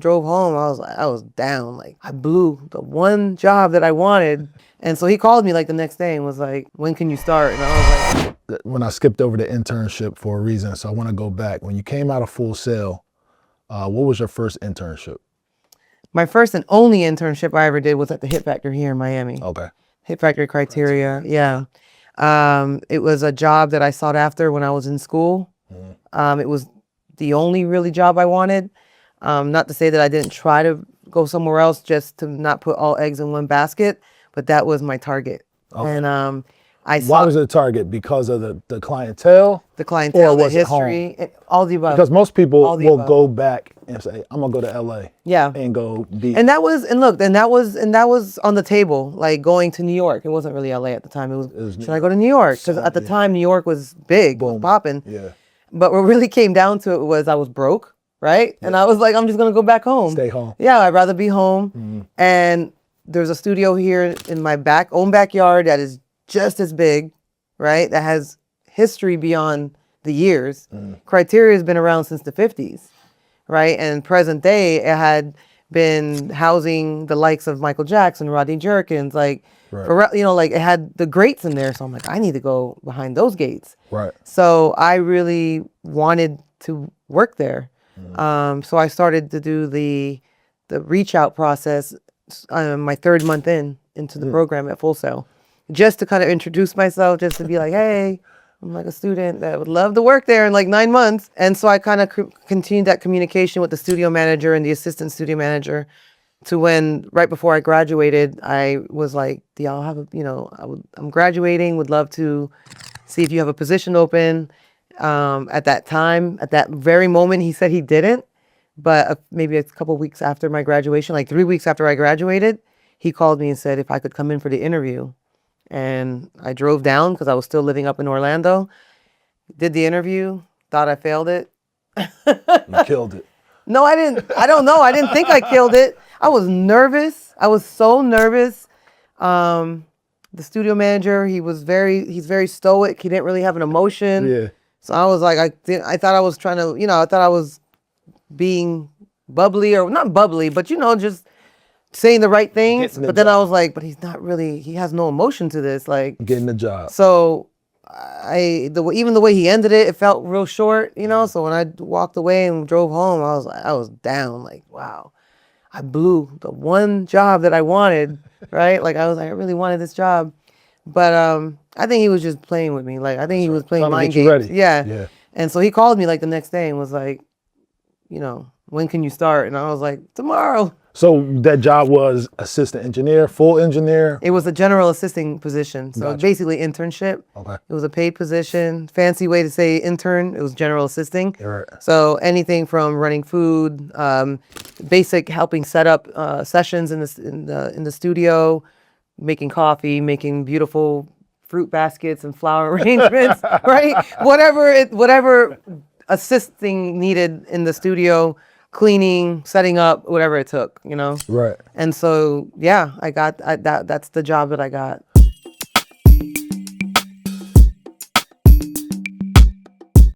Drove home, I was down. Like, I blew the one job that I wanted. And so he called me like the next day and was like, when can you start? And I was like, when I skipped over the internship for a reason, so I want to go back. When you came out of Full Sail, what was your first internship? my first and only internship I ever did was at the Hit Factory here in Miami. Okay. Hit Factory Criteria, yeah. It was a job that I sought after when I was in school. It was the only really job I wanted. Not to say that I didn't try to go somewhere else just to not put all eggs in one basket, but that was my target. Okay. And Why was it a target? Because of the clientele? The clientele, or the was it home? history, all the above. Because most people will above. go back and say, I'm gonna go to LA. Yeah. And go be. And that was on the table, like going to New York. It wasn't really LA at the time. It was should I go to New York? Because at the time, New York was big, was popping. Yeah. But what really came down to it was I was broke, right? Yeah. And I was like, I'm just gonna go back home. Stay home. Yeah, I'd rather be home. And there's a studio here in my own backyard that is just as big, right? That has history beyond the years. Criteria has been around since the 50s, right? And present day, it had been housing the likes of Michael Jackson, Rodney Jerkins, like, like it had the greats in there. So I'm like, I need to go behind those gates. Right. So I really wanted to work there. So I started to do the reach out process my third month into the program at Full Sail, just to kind of introduce myself, just to be like, hey, I'm like a student that would love to work there in like 9 months. And so I kind of continued that communication with the studio manager and the assistant studio manager to when, right before I graduated, I was like, do y'all have I'm graduating, would love to see if you have a position open. At that time, at that very moment, he said he didn't. But maybe a couple weeks after my graduation, like 3 weeks after I graduated, he called me and said if I could come in for the interview. And I drove down because I was still living up in Orlando, did the interview, thought I failed it. You killed it. No, I didn't. I don't know. I didn't think I killed it. I was nervous. I was so nervous. The studio manager, he's very stoic. He didn't really have an emotion. Yeah. So I was like, I thought I was trying to, I thought I was being bubbly, or not bubbly, but just saying the right things. But then I was like, but he's not really, he has no emotion to this, like getting the job. So even the way he ended it, it felt real short, so when I walked away and drove home, I was down, like, wow, I blew the one job that I wanted, right? Like I really wanted this job. But I think he was just playing with me. Like I think he was playing mind games. Yeah. And so he called me like the next day and was like, when can you start? And I was like, tomorrow. So that job was assistant engineer, full engineer? It was a general assisting position. So basically internship. Okay. It was a paid position. Fancy way to say intern. It was general assisting. Right. So anything from running food, basic helping set up sessions in the studio, making coffee, making beautiful fruit baskets and flower arrangements, right? Whatever assisting needed in the studio, cleaning, setting up, whatever it took, Right. And so, yeah, that's the job that I got.